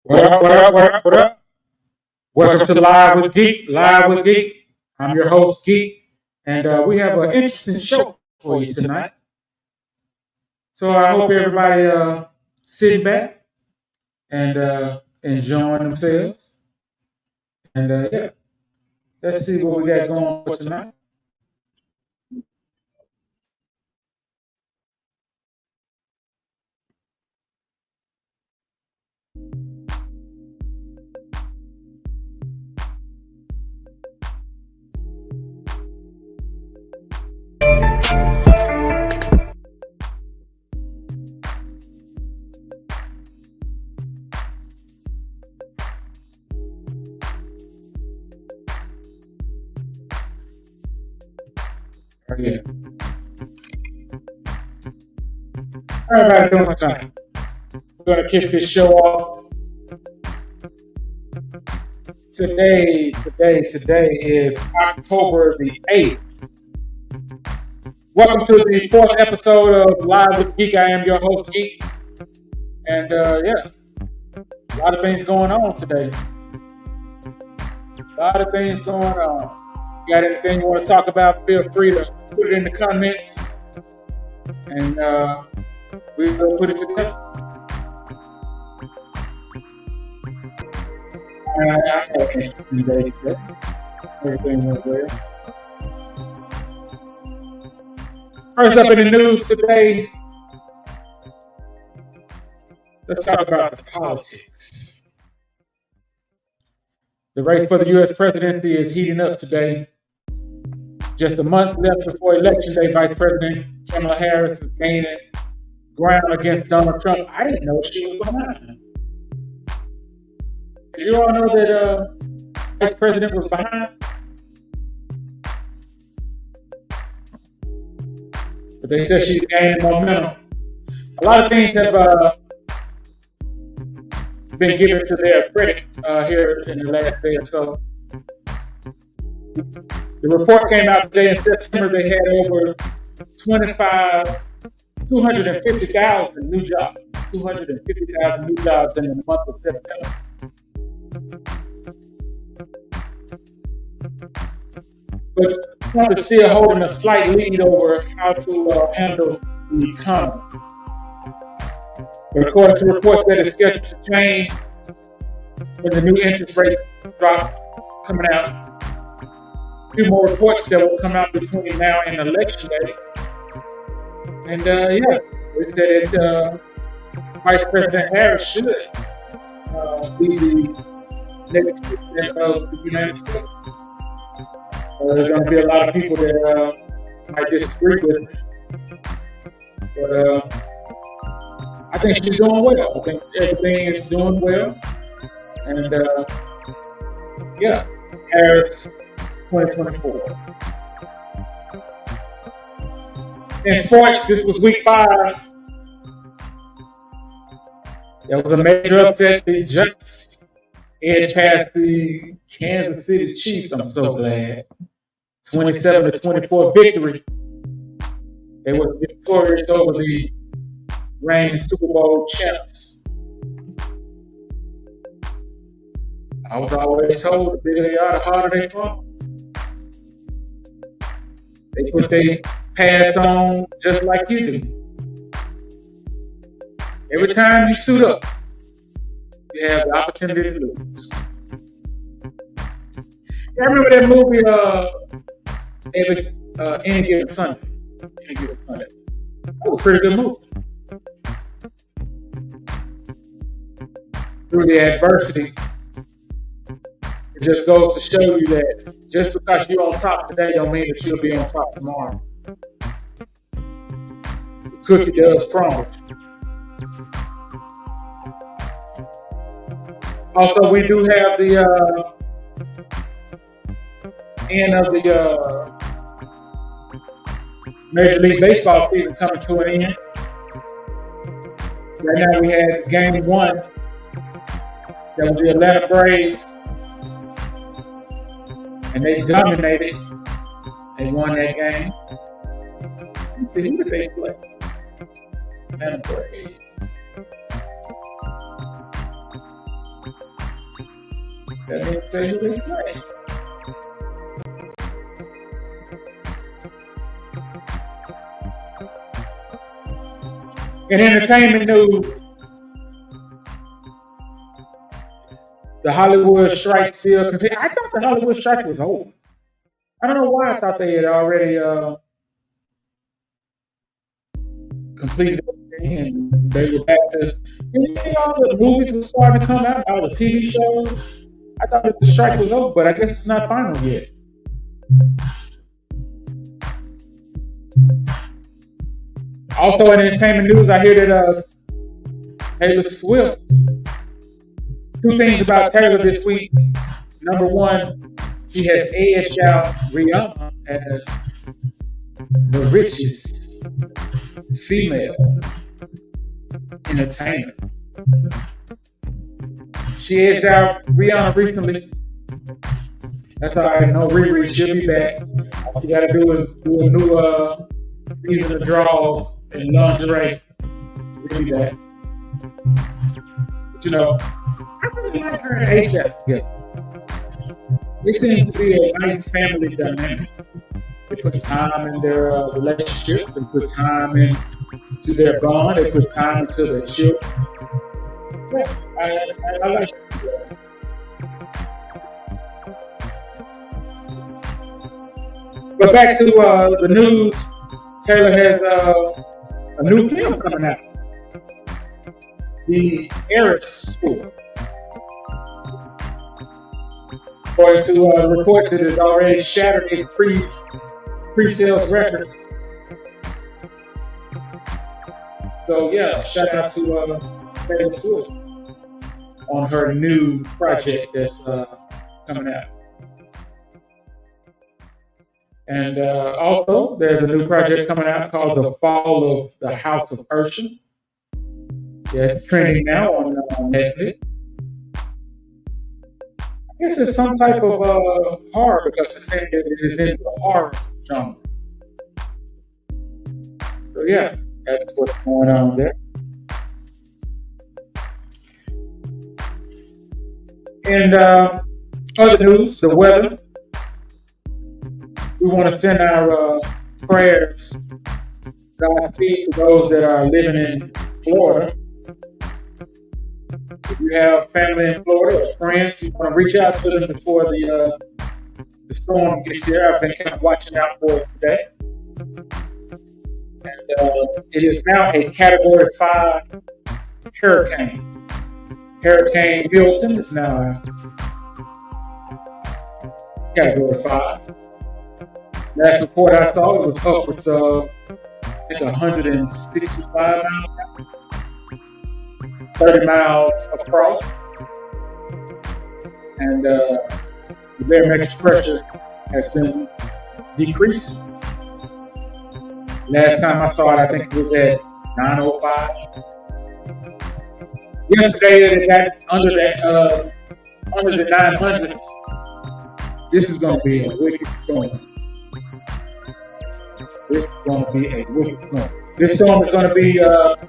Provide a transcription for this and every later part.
What up, what up, what up, what up? Welcome to Live with Geek, Live with Geek. I'm your host, Geek, and we have an interesting show for you tonight. So I hope everybody sitting back and enjoying themselves. And yeah, let's see what we got going for tonight. Yeah. Everybody doing tonight? We're going to kick this show off. Today is October the 8th. Welcome to the 4th episode of Live with Geek. I am your host, Geek. And yeah, a lot of things going on today. A lot of things going on. You got anything you want to talk about, feel free to put it in the comments. And we'll put it together. I had an interesting day today. Everything went well. First up in the news today, let's talk about the politics. The race for the U.S. presidency is heating up today. Just a month left before Election Day, Vice President Kamala Harris is gaining ground against Donald Trump. I didn't know she was behind him. Did you all know that Vice President was behind? But they said she's gaining momentum. A lot of things have been given to their credit here in the last day or so. The report came out today in September. They had over 250,000 new jobs. 250,000 new jobs in the month of September. But Trump is still holding a slight lead over how to handle the economy. But according to reports that it's scheduled to change when the new interest rates drop coming out. A few more reports that will come out between now and Election Day. And yeah, they said that Vice President Harris should be the next president of the United States. There's going to be a lot of people that might disagree with it. But I think she's doing well. I think everything is doing well. And yeah, Harris 2024. In sports, this was week 5. There was a major upset. The Giants edged past the Kansas City Chiefs. I'm so glad. 27-24 victory. They were victorious over the reigning Super Bowl champs. I was always told the bigger they are, the harder they fall. They put their pads on just like you do. Every time you suit up, you have the opportunity to lose. I remember that movie, Any Given Sunday. Any Given Sunday. That was a pretty good movie. Through the adversity, it just goes to show you that just because you're on top today don't mean that you'll be on top tomorrow. The cookie does crumble. Also, we do have the end of the Major League Baseball season coming to an end. Right now we had game 1. That was the Atlanta Braves. And they dominated. They won that game. Let's see, who did they play? Atlanta Braves. That didn't say who they play. In entertainment news, the Hollywood strike still continues. I thought the Hollywood strike was over. I don't know why I thought they had already completed everything and they were back to. All the movies were starting to come out, all the TV shows. I thought that the strike was over, but I guess it's not final yet. Also in entertainment news, I hear that Taylor Swift. Two things about Taylor this week. Number one, she has edged out Rihanna as the richest female entertainer. She edged out Rihanna recently. That's all right. No Riri, she'll be back. All you gotta do is do a new season of draws and lingerie. She'll be back. But you know, I really like her and ASAP together. They seem to be a nice family dynamic. They put time in their relationship. They put time into their bond. They put time into their children. Yeah, I like it. But back to the news. Taylor has a new film coming out. The Eras Tour. According to reports, it has already shattered its pre-sales records. So yeah, shout out to Taylor Swift on her new project that's coming out. And also, there's a new project coming out called The Fall of the House of Usher. Yeah, it's trending now on Netflix. I guess it's some type of horror because it's saying that it is in the horror genre. So yeah, that's what's going on there. And other news, the weather. We want to send our prayers, Godspeed, to those that are living in Florida. If you have family in Florida or friends, you want to reach out to them before the storm gets here. I've been kind of watching out for it today. And it is now a Category 5 hurricane. Hurricane Milton is now a Category 5. Last report I saw, it was upwards of, I think, 165 miles an hour. 30 miles across, and the barometric pressure has been decreasing. Last time I saw it, I think it was at 905. Yesterday, it got under the 900s. This is going to be a wicked storm. This storm is going to be,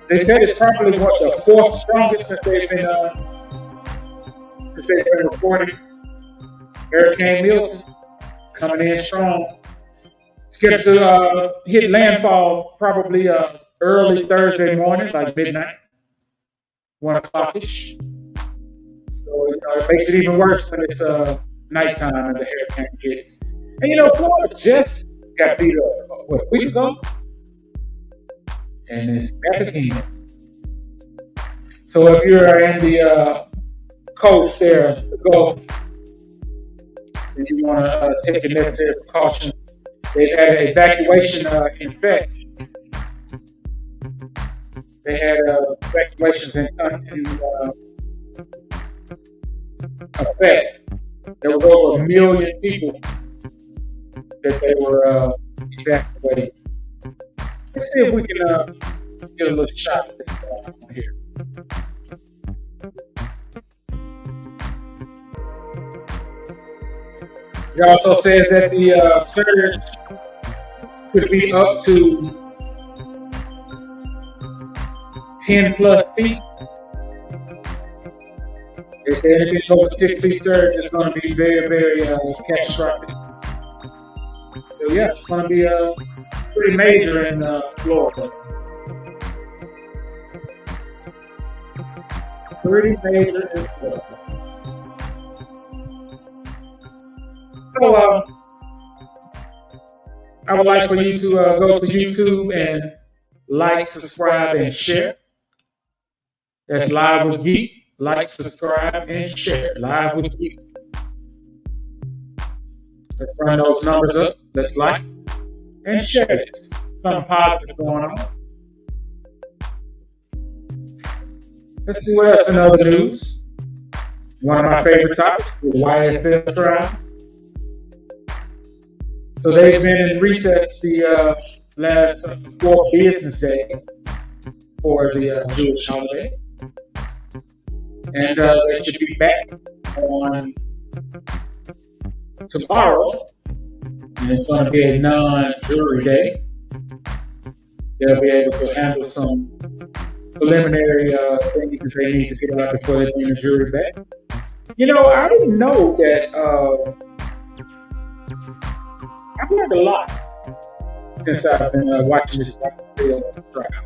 they said it's probably the fourth strongest since they've been reporting. Hurricane Milton is coming in strong. Scheduled to hit landfall probably early Thursday morning, like midnight, 1 o'clock-ish. So it makes it even worse when it's nighttime and the hurricane hits. And Florida just got beat up, a week ago? And it's back again. So if you're in the coast there, the Gulf, and you want to take the necessary precautions, they've had an evacuation in effect. They had evacuations in effect. There was over 1 million people that they were evacuating. Let's see if we can get a little shot at this here. It also says that the surge could be up to 10 plus feet. They say anything over 6 feet surge is going to be very, very catastrophic. So yeah, it's going to be pretty major in Florida. Pretty major in Florida. So I would like for you to go to YouTube and like, subscribe, and share. That's Live with Geek. Like, subscribe, and share. Live with Geek. Let's run those numbers up. Let's like and share this. Something positive going on. Let's see what else in other news. One of my favorite topics, the YSL trial. So they've been in recess the last 4 business days for the Jewish holiday. And they should be back on tomorrow. And it's going to be a non-jury day. They'll be able to handle some preliminary things that they need to get out before they bring the jury back. You know, I didn't know that. I've learned a lot since I've been watching this YSL trial,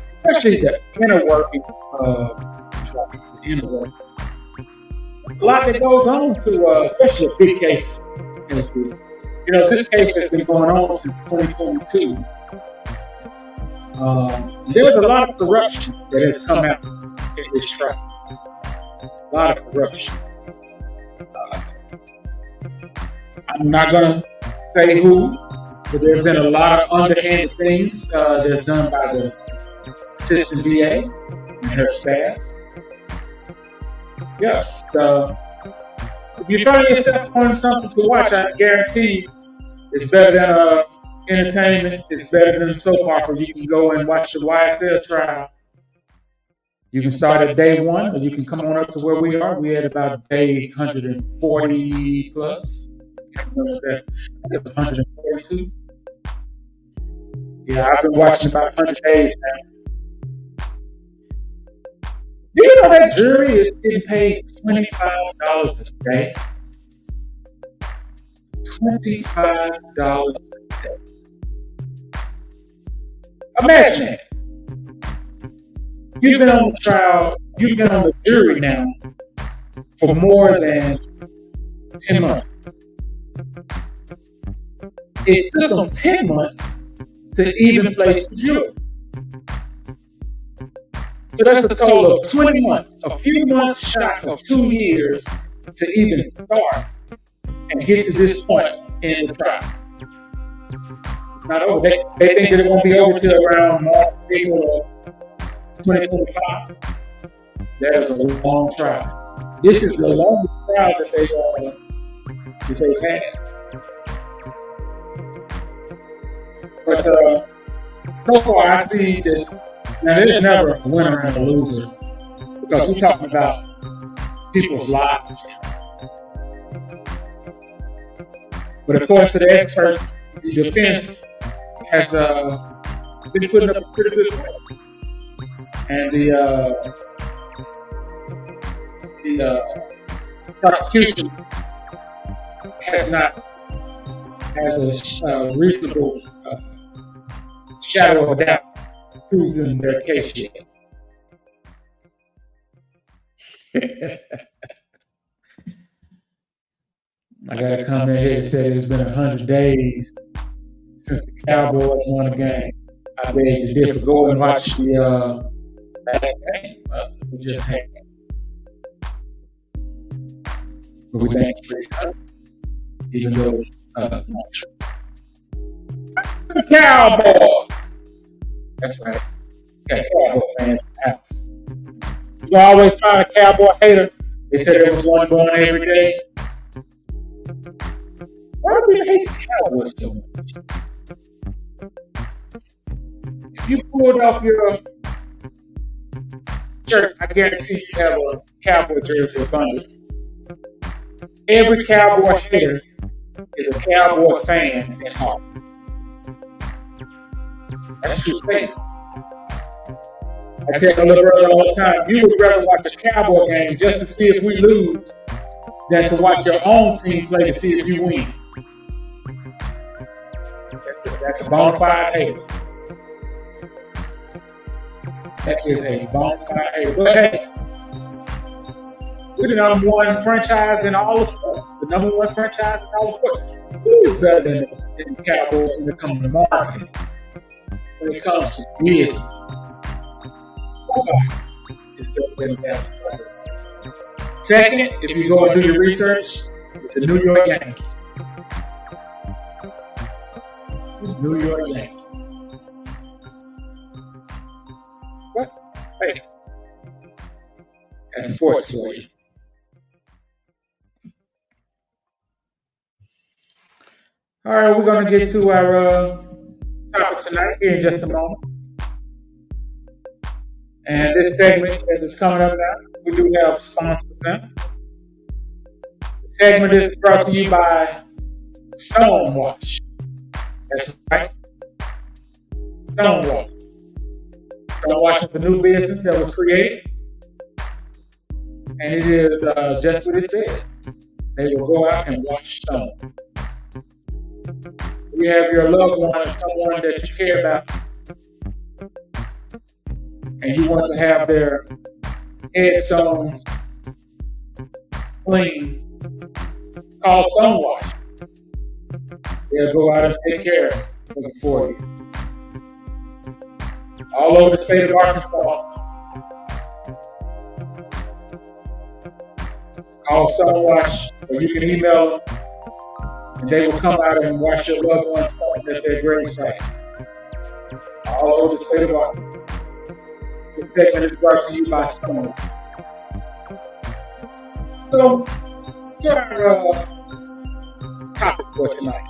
especially the inner working the inner working. There's a lot that goes on to, especially big cases. You know, this case has been going on since 2022. There's a lot of corruption that has come out in this trial. A lot of corruption. I'm not going to say who, but there's been a lot of underhanded things that's done by the assistant DA and her staff. Yes, if you find yourself wanting something to watch, I guarantee it's better than entertainment. It's better than a soap opera. You can go and watch the YSL trial. You can start at day 1, or you can come on up to where we are. We at about day 140 plus. I think it's 142. Yeah, I've been watching about 100 days now. Do you know that jury is getting paid $25 a day? $25 a day. Imagine it. You've been on the trial, you've been on the jury now for more than 10 months. It took them 10 months to even place the jury. So that's a total of 20 months, a few months shy of 2 years to even start and get to this point in the trial. It's not over. They think that it won't be over till around March, April of 2025. That is a long trial. This is the longest trial that they've had. But so far, I see that now there's never a winner and a loser because we're talking about people's lives. But according to the experts, the defense has been putting up a pretty good fight, and the prosecution has a reasonable shadow of a doubt proven their case yet. I got a comment here that said it's been 100 days since the Cowboys won a game. I beg you to differ. Go and watch the last game. We just had. But we thank you for your time, even though it's not true. The Cowboys. That's right. Got Cowboy fans in the house. You always find a Cowboy hater. They said there was one born every day. Why do we hate the Cowboys so much? If you pulled off your shirt, I guarantee you have a Cowboy jersey abundant. Every Cowboy hater is a Cowboy fan at heart. That's true statement. I tell a little brother all the time, you would rather watch a Cowboy game just to see if we lose than to watch your own team play to see if you win. That's a bona fide hater. That is a bona fide hater. But hey, we're the number one franchise in all of sports. The number one franchise in all of sports. Who is better than the Cowboys when it comes to marketing? When it comes to business? Second, if you go and do your research, it's the New York Yankees. New York Yankees. What? Hey, that's sports for you. All right, we're going to get to our topic tonight here in just a moment. And this segment that is coming up now, we do have sponsors now. The segment is brought to you by Stonewash. That's right. Stonewash. Stonewash is a new business that was created. And it is just what it said. They will go out and wash stone. You have your loved one, someone that you care about, and you want to have their headstones clean, call Stonewash. They'll go out and take care of it for you. All over the state of Arkansas. Call Stonewash, or you can email them, and they will come out and wash your loved one's stone at their grave site. All over the state of Arkansas. This segment is brought to you by Stone. So, to our topic for tonight.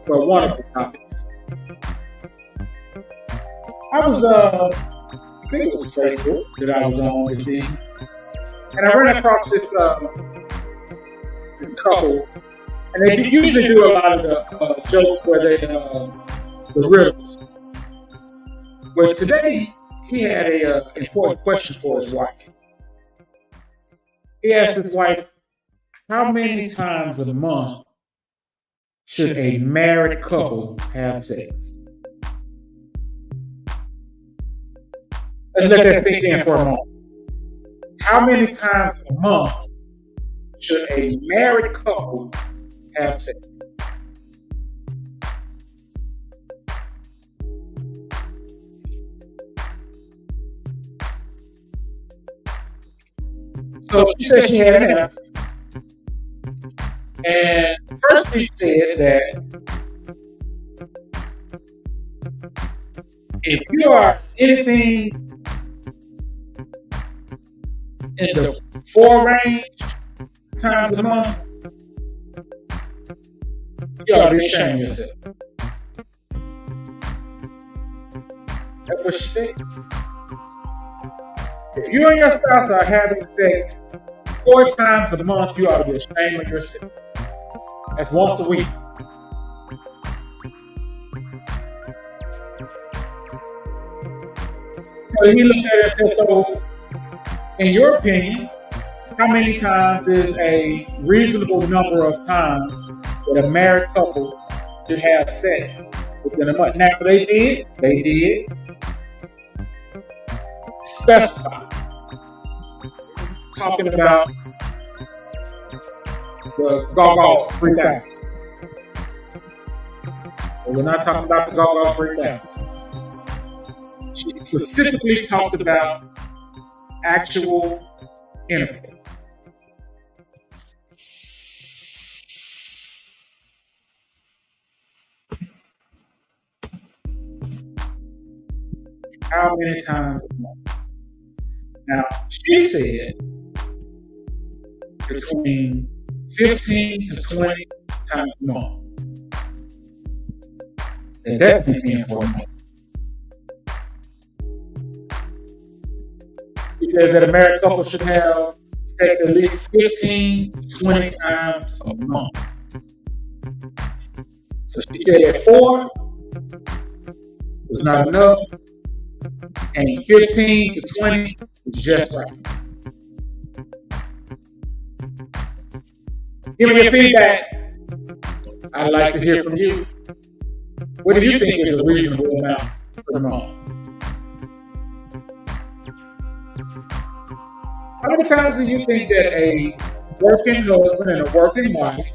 Well, one of the topics. I was, I think it was Facebook that I was on this evening, and I ran across this couple, and they usually do a lot of the jokes where they, the riddles. But today, he had an important question for his wife. He asked his wife, how many times a month should a married couple have sex? Let's let that sink in for a moment. How many times a month should a married couple have sex? So she said she had an answer. And first she said that if you are anything in the 4 range times a month, you ought to be ashamed of yourself. That's what she said. If you and your spouse are having sex 4 times a month, you ought to be ashamed of yourself. That's once a week. So he looked at it and said, so in your opinion, how many times is a reasonable number of times that a married couple should have sex within a month? Now, they did specify. Talking about the Gaga 3000. We're not talking about the Gaga 3000. She specifically talked about actual intercourse. How many times a month? Now, she said between 15 to 20 times a month. And that's in for a month. She says that a married couple should have sex at least 15 to 20 times a month. So she said at 4, was not enough, and 15 to 20 was just right. Give me your feedback. I'd like to hear from you. What do you think is a reasonable amount per month? How many times do you think that a working husband and a working wife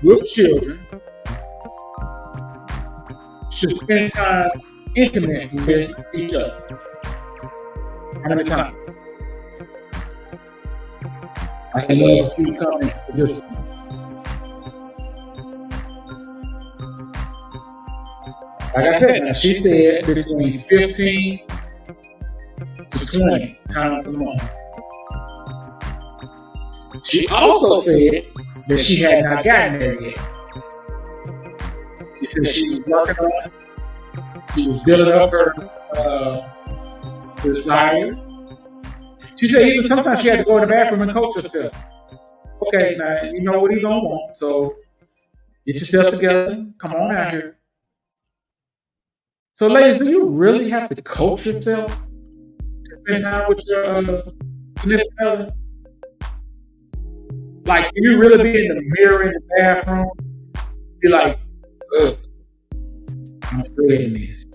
with children should spend time intimate with each other? How many times? I can love to see comments for this. Like I said, now she said between 15 to 20 times a month. She also said that she had not gotten there yet. She said she was working on it. She was building up her desire. She said even sometimes she had to go in the bathroom and coach herself. Okay, now you know what he's gonna want, so get yourself together. Come on out here. So, ladies, do you really have to coach yourself to spend time with your significant other? Like, do you really be in the mirror in the bathroom? Be like, ugh, I'm dreading this.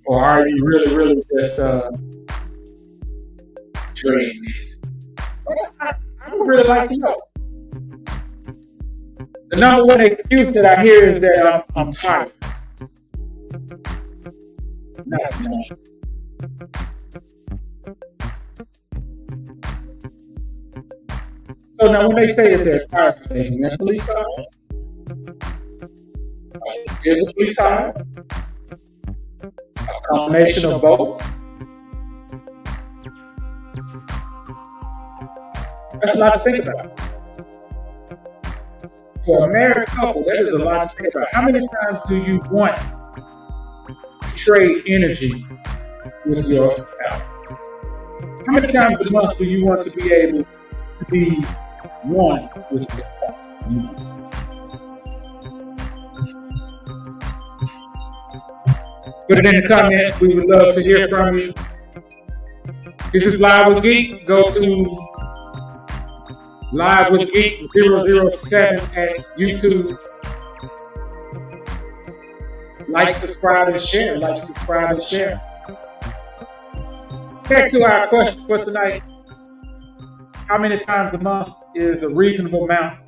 Or are you really just dreading this? I would really like to know. The number one excuse that I hear is that I'm tired. Not tired. So now when they say that they're tired, are they mentally tired? Are they physically tired? A combination of both? That's a lot to think about. For a married couple, that is a lot to think about. How many times do you want to trade energy with your spouse? How many times a month do you want to be able to be one with your spouse? Put it in the comments. We would love to hear from you. This is Live with Geek. Go to Live with Geek 007 at YouTube. Like, subscribe, and share. Like, subscribe, and share. Back to our question for tonight. How many times a month is a reasonable amount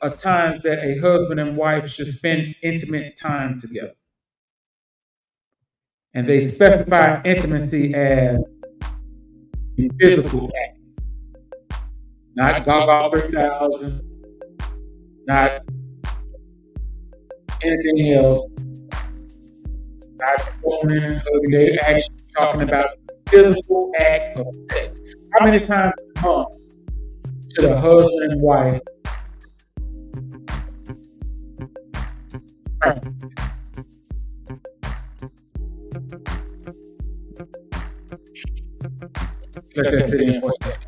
of times that a husband and wife should spend intimate time together? And they specify intimacy as a physical act. Not Gaga 3000, not anything else, not phoning, hugging. They're actually talking about physical act of sex. How many times a month should a husband and wife practice? Let that sit in for a second.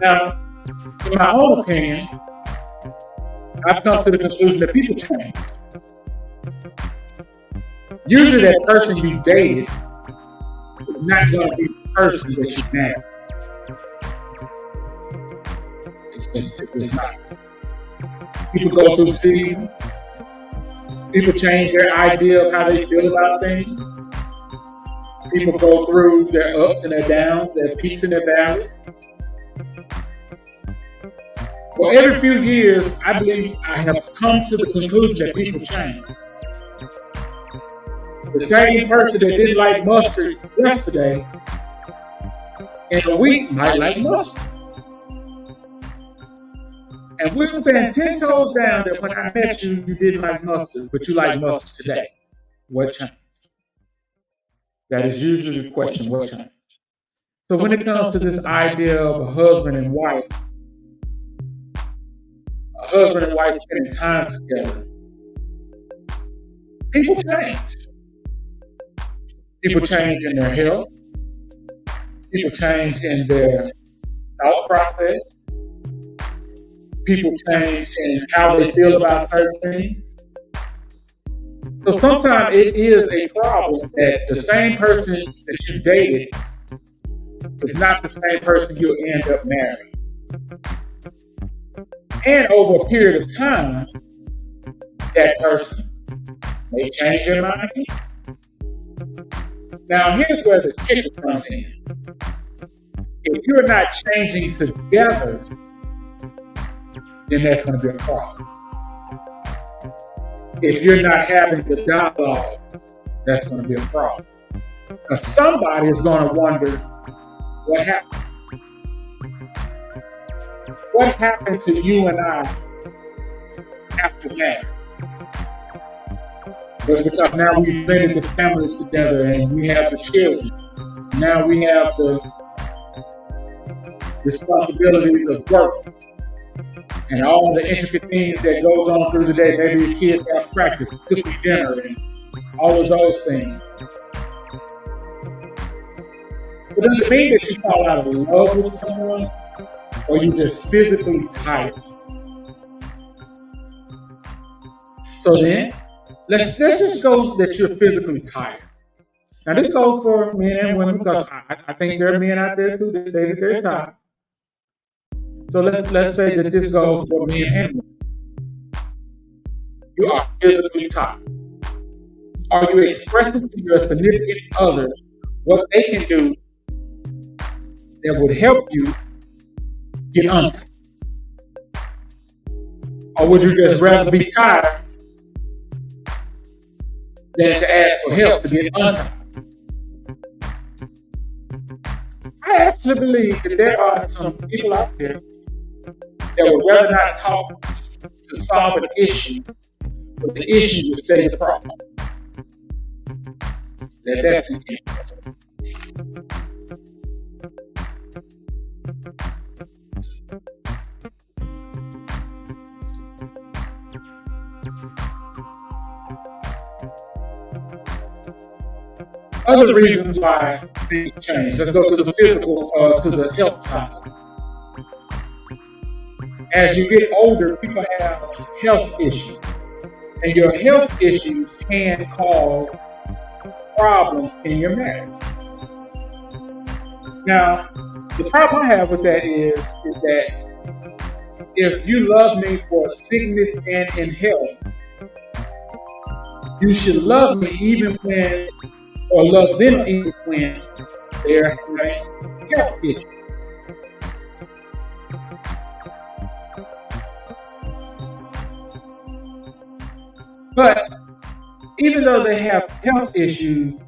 Now, in my own opinion, I've come to the conclusion that people change. Usually that person you dated is not going to be the person that you married. It's not. People go through seasons. People change their idea of how they feel about things. People go through their ups and their downs, their peaks and their valleys. Well, every few years, I believe I have come to the conclusion that people change. The same person that didn't like mustard yesterday, in a week, might like mustard. And we're saying 10 toes down that when I met you, you didn't like mustard, but you like mustard today. What changed? That is usually the question, what changed? So when it comes to this idea of a husband and wife spending time together, People change. People change in their health. People change in their thought process. People change in how they feel about certain things. So sometimes it is a problem that the same person that you dated is not the same person you'll end up marrying. And over a period of time, that person may change their mind. Now, here's where the kicker comes in. If you're not changing together, then that's going to be a problem. If you're not having the dialogue, that's going to be a problem. Because somebody is going to wonder, what happened? What happened to you and I after that? It's because now we've blended the family together and we have the children. Now we have the responsibilities of work and all the intricate things that goes on through the day. Maybe your kids have practice, cooking dinner, and all of those things. But does it mean that you fall out of love with someone, or you just physically tired? So then, let's just go that you're physically tired. Now this goes for men and women because I think there are men out there too that say that they're tired. So let's say that this goes for men and women. You are physically tired. Are you expressing to your significant other what they can do that would help you get untied? Or would you just rather be tired than to ask for help to get untied? I actually believe that there are some people out there that would rather not talk to solve an issue, but the issue would stay the problem. That's the case. Other reasons why things change. Let's go to the physical, to the health side. As you get older, people have health issues. And your health issues can cause problems in your marriage. Now, the problem I have with that is that if you love me for sickness and in health, you should love me even when, or love them even when they're having health issues. But even though they have health issues,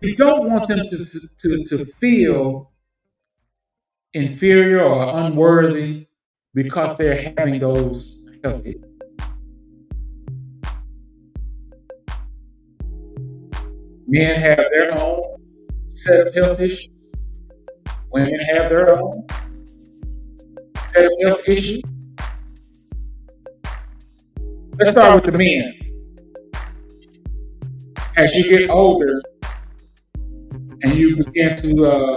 you don't want them to feel inferior or unworthy because they're having those health issues. Men have their own set of health issues. Women have their own set of health issues. Let's start with the men. As you get older and you begin to,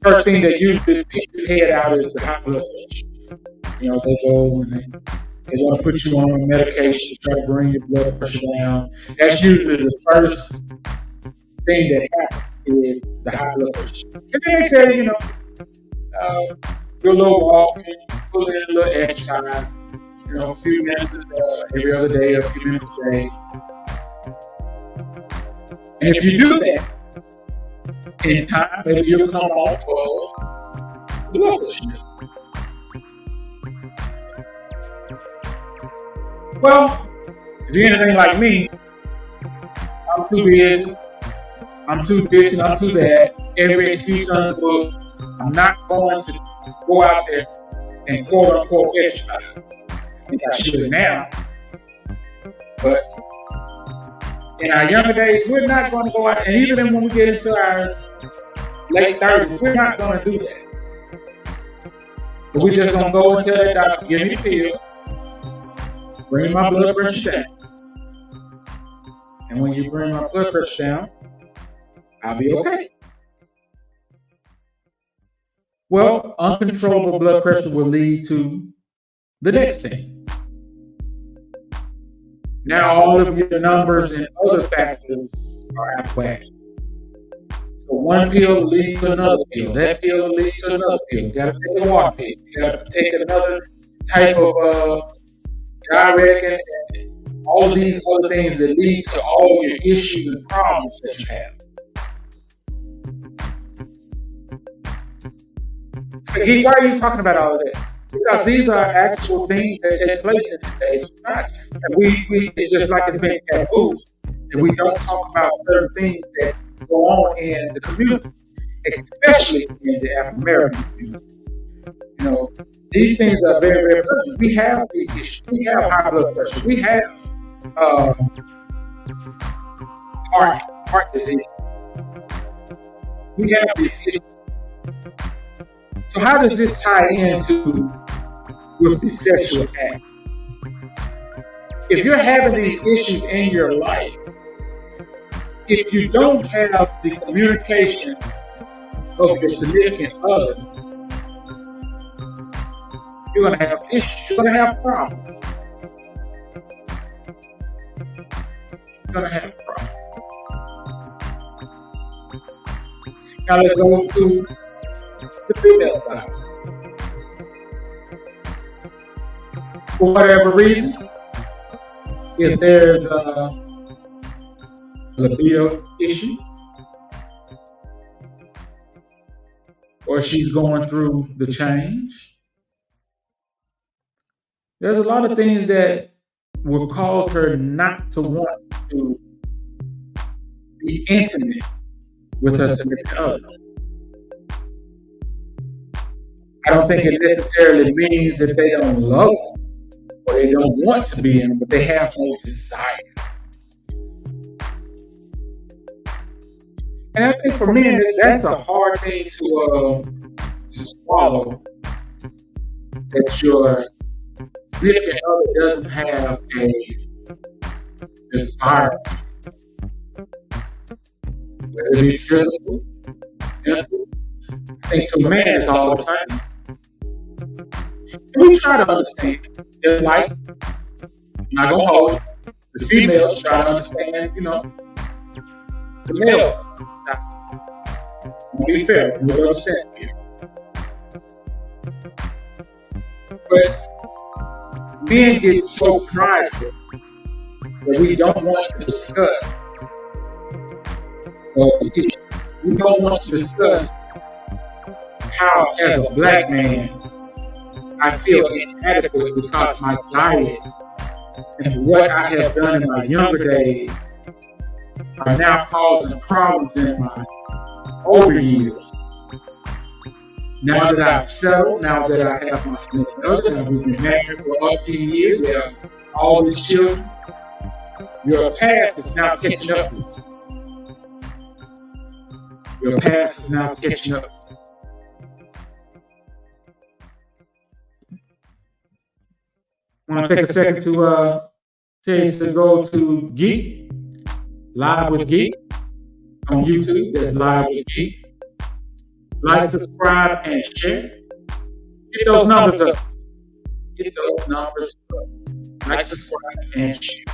first thing that usually picks his head out is the high blood pressure. You know, they go and they want to put you on medication, try to bring your blood pressure down. That's usually the first thing that happens is the high blood pressure. And then they tell you, do a little walking, put in a little exercise, a few minutes every other day, a few minutes a day. And if you do that, in time, maybe you'll come off of blood pressure. Well, if you're anything like me, I'm too busy, I'm too this, and I'm too that. Every excuse on the book, I'm not going to go out there and quote unquote exercise. I think I should now. But in our younger days, we're not going to go out, and even when we get into our late 30s, we're not going to do that. But we're just going to go and tell that doctor, give me the pill. bring my blood pressure down. And when you bring my blood pressure down, I'll be okay. Well, uncontrollable blood pressure will lead to the next thing. Now all of your numbers and other factors are out of whack. So one pill leads to another pill. That pill leads to another pill. You gotta take a water pill. You gotta take another type of diuretic and all of these other things that lead to all your issues and problems that you have. So Geek, why are you talking about all of that? Because these are actual things that take place in today's society. And it's just like it's been taboo. And we don't talk about certain things that go on in the community, especially in the African American community. You know, these things are very, very present. We have these issues. We have high blood pressure. We have heart disease. We have these issues. So how does this tie into with the sexual act? If you're having these issues in your life, if you don't have the communication of your significant other, you're going to have issues. You're going to have problems. You're going to have problems. Now let's go to the female side. For whatever reason, if there's a libido issue, or she's going through the change, there's a lot of things that will cause her not to want to be intimate with her significant other. I don't think it necessarily means that they don't love them or they don't want to be in them, but they have no desire. And I think for men, that's a hard thing to swallow, that your significant other doesn't have a desire, whether it be physical, mental. I think to a man it's all the same. And we try to understand, just like, I'm not going to hold it, the females try to understand, the male. To be fair, we're upset here. But men get so prideful that we don't want to discuss those issues. We don't want to discuss how, as a black man, I feel inadequate because my diet and what I have done in my younger days are now causing problems in my older years. Now that I've settled, now that I have my significant other, and we've been married for about 10 years, we have all these children, your past is now catching up with you. Your past is now catching up. I want to take a second to tell you to go to Geek, Live with Geek on YouTube. That's Live with Geek. Like, subscribe, and share. Get those numbers up. Get those numbers up. Like, subscribe, and share.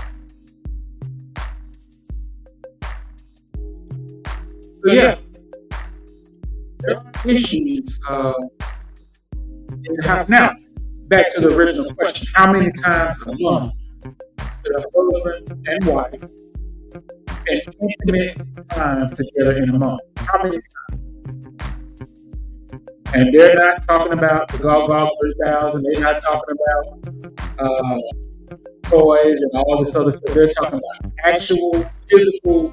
So yeah, there are issues in the house. Now, back to the original question. How many times a month should a husband and wife spend intimate time together in a month? How many times? And they're not talking about the Golf 3000. They're not talking about toys and all this other stuff. They're talking about actual physical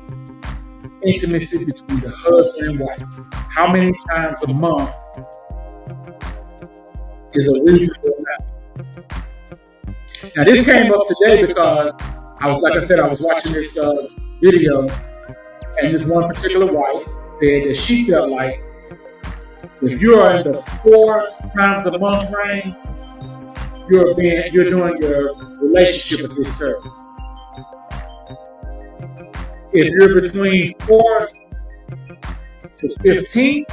intimacy between the husband and wife. How many times a month is a reasonable amount? Now this came up today because I was watching this video, and this one particular wife said that she felt like if you are in the 4 times a month range, you're doing your relationship a disservice. If you're between 4 to 15,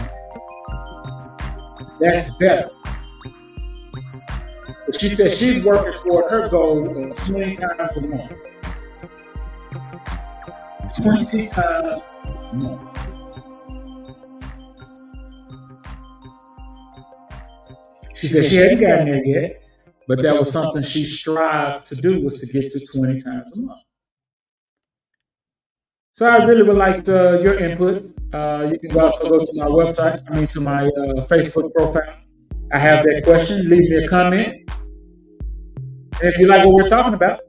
that's better. But she said she's working toward her goal of 20 times a month. 20 times a month. She said she hadn't gotten there yet, but that was something she strived to do, was to get to 20 times a month. So I really would like your input. You can also go to my website, to my Facebook profile. I have that question. Leave me a comment. And if you like what we're talking about,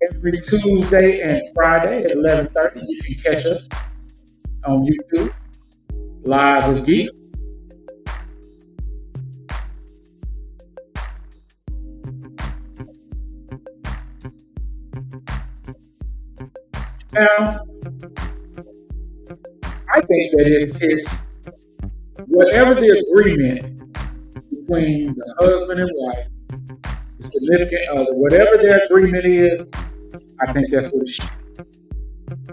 every Tuesday and Friday at 11:30, you can catch us on YouTube, Live with Geek. Now, I think that it's whatever the agreement between the husband and wife, the significant other, whatever their agreement is, I think that's what it should be.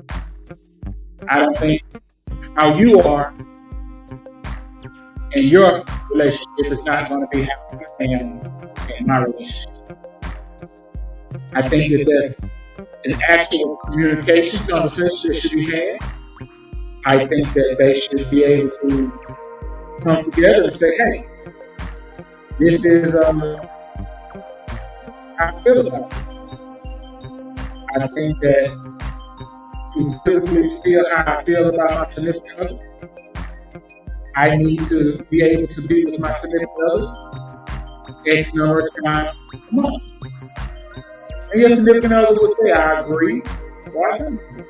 I don't think how you are in your relationship is not going to be how I am in my relationship. I think that that's an actual communication conversation that should be had. I think that they should be able to come together and say, hey, this is how I feel about it. I think that to physically feel how I feel about my significant other, I need to be able to be with my significant others X number of times a month. And your significant other would say, I agree. Why don't you?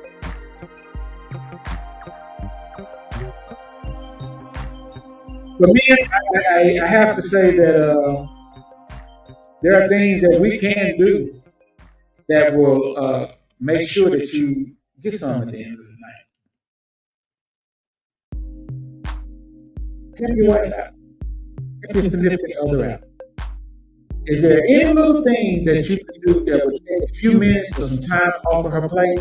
For me, I have to say that there are things that we can do that will make sure that you get some at the end of the night. Help your wife out. Help your significant other out. Is there any little thing that you can do that would take a few minutes or some time off of her plate?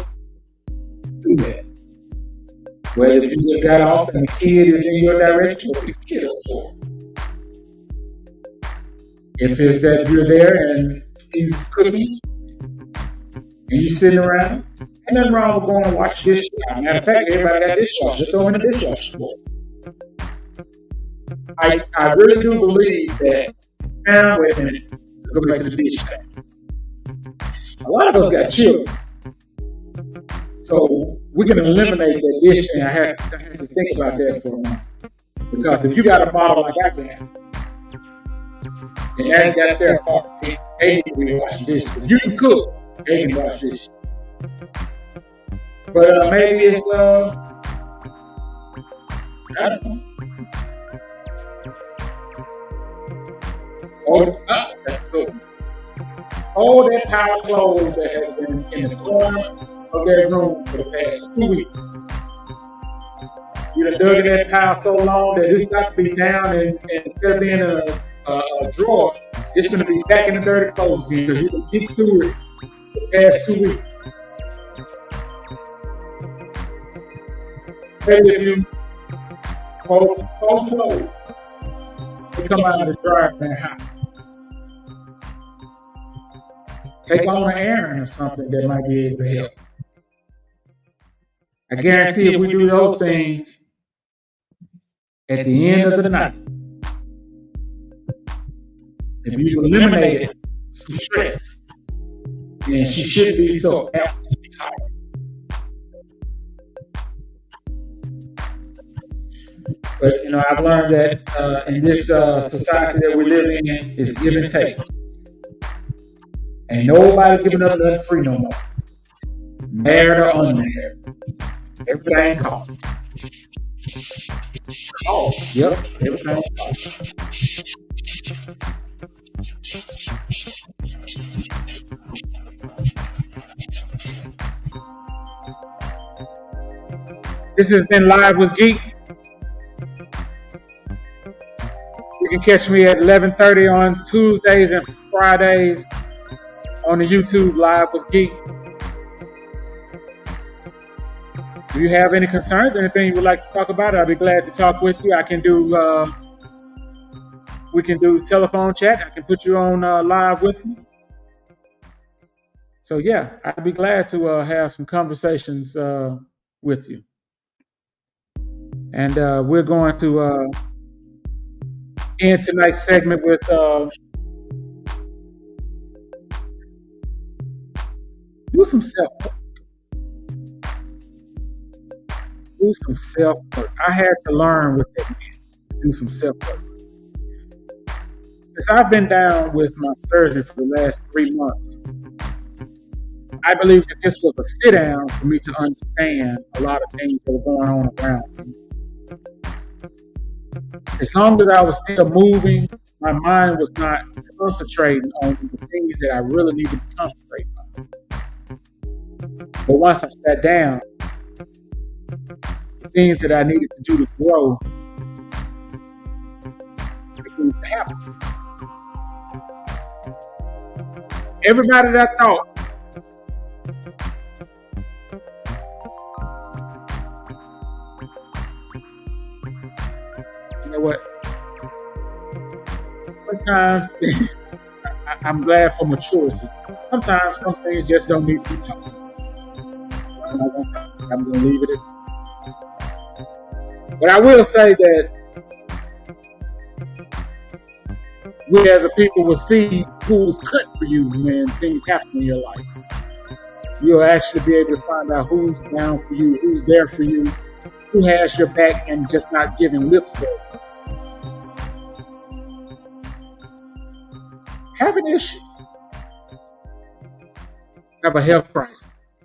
Do that. Whether you just got off and the kid is in your direction, or the kid is for. If it's that you're there and he's cooking and you sitting around, ain't nothing wrong with going and watch dishes. Matter of fact, everybody got dishwashers. Just throw in the dishwasher. I really do believe that. Now, wait a minute. Let's go back to the dish thing. A lot of us got children. So we can eliminate that dish thing. I have to think about that for a moment. Because if you got a model like I got, and that's their part. They need to be washing dishes. If you can cook, they can wash dishes. But maybe it's, I don't know. That's good. All that pile of clothes that has been in the corner of their room for the past 2 weeks. You done dug in that pile so long that it's got to be down, and instead of being a drawer, it's going to be back in the dirty clothes again because you can get through it for the past 2 weeks. Maybe if you fold clothes, they come out of the dryer and they're hot. Take on an errand or something that might be able to help. I guarantee if we do those things at the end of the night, if you eliminated some stress, then she shouldn't be so apt to be tired. But I've learned that in this society that we live in, is give and take. Ain't nobody giving up nothing free no more. Married or unmarried. Everything costs. Oh, yep, everything costs. This has been Live with Geek. You You can catch me at 11:30 on Tuesdays and Fridays on the YouTube Live with Geek. Do you have any concerns, anything you would like to talk about? I'll be glad to talk with you. I can do, we can do telephone chat. I can put you on live with me. So yeah, I'd be glad to have some conversations with you. And we're going to end tonight's segment with do some self-work. Do some self-work. I had to learn with that man, do some self-work. Since I've been down with my surgery for the last 3 months, I believe that this was a sit down for me to understand a lot of things that were going on around me. As long as I was still moving, my mind was not concentrating on the things that I really needed to concentrate on. But once I sat down, the things that I needed to do to grow began to happen. Everybody that I thought you know what? Sometimes I'm glad for maturity. Sometimes some things just don't need to be talked about. I'm going to leave it at that. But I will say that we as a people will see who's cut for you when things happen in your life. You'll actually be able to find out who's down for you, who's there for you, who has your back and just not giving lip service. Have an issue. Have a health crisis.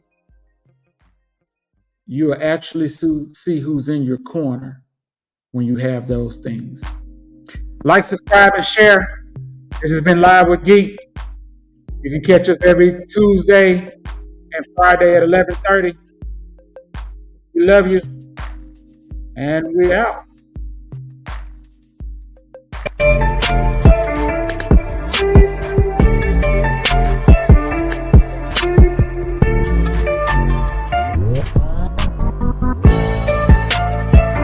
You'll actually see who's in your corner when you have those things. Like, subscribe, and share. This has been Live with Geek. You can catch us every Tuesday and Friday at 11:30. We love you, and we're out.